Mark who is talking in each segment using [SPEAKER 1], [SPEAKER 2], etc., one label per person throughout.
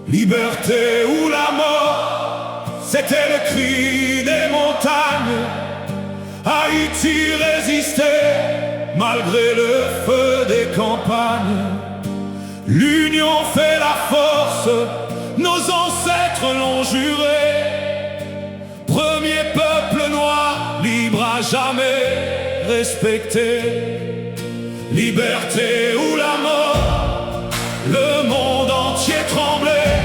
[SPEAKER 1] Liberté ou la mort, c'était le cri des montagnes. Haïti résistait malgré le feu des campagnes. L'union fait la force, nos ancêtres l'ont juré. Premier peuple noir, libre à jamais respecté. Liberté ou la mort, le monde entier tremblait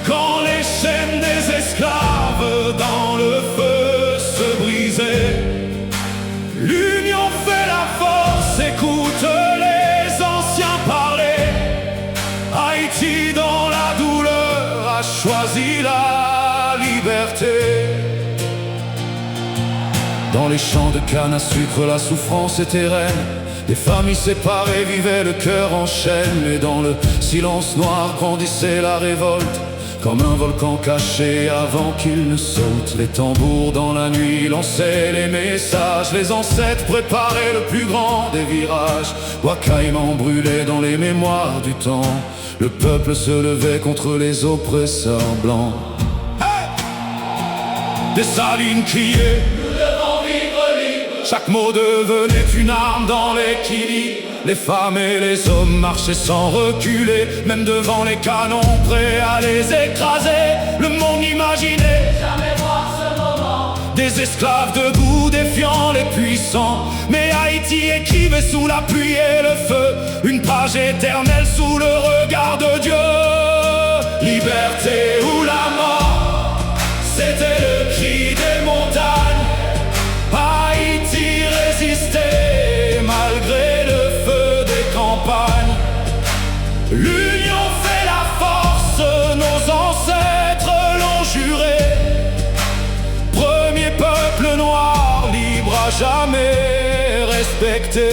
[SPEAKER 1] quand les chaînes des esclaves dans le feu se brisaient. L'union fait la force, écoute les anciens parler. Haïti dans la douleur a choisi la liberté. Dans les champs de canne à sucre, la souffrance était reine. Des familles séparées vivaient le cœur en chaîne. Et dans le silence noir grandissait la révolte, comme un volcan caché avant qu'il ne saute. Les tambours dans la nuit lançaient les messages. Les ancêtres préparaient le plus grand des virages. Bois caïman brûlait dans les mémoires du temps. Le peuple se levait contre les oppresseurs blancs. Hey! Des salines criaient: nous devons vivre libres. Chaque mot devenait une arme dans l'équilibre. Les femmes et les hommes marchaient sans reculer, même devant les canons, prêts à les écraser. Le monde imaginait jamais voir ce moment. Des esclaves debout, défiant les puissants. Mais Haïti écrivait sous la pluie et le feu une page éternelle sous le regard de Dieu. Liberté ou la mort, c'était le cri des montagnes. Haïti résistait malgré le feu des campagnes. L'union fait la force, nos ancêtres l'ont juré. Premier peuple noir, libre à jamais respecté.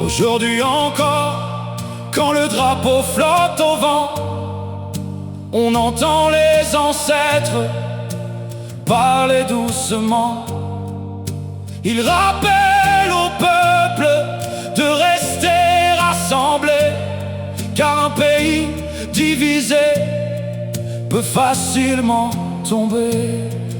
[SPEAKER 1] Aujourd'hui encore, quand le drapeau flotte au vent, on entend les ancêtres parler doucement. Ils rappellent au peuple de rester rassemblés, car un pays divisé peut facilement tomber.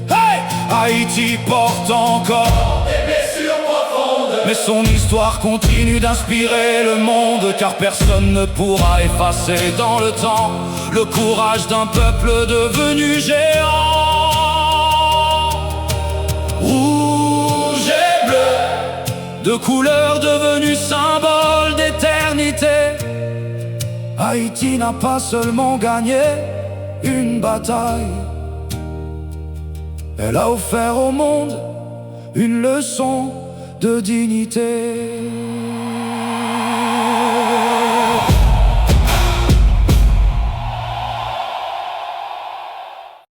[SPEAKER 1] Hey! Haïti porte encore des blessures profondes, mais son histoire continue d'inspirer le monde, car personne ne pourra effacer dans le temps le courage d'un peuple devenu géant. Rouge et bleu, de couleurs devenues symboles d'éternité. Haïti n'a pas seulement gagné une bataille, elle a offert au monde une leçon de dignité.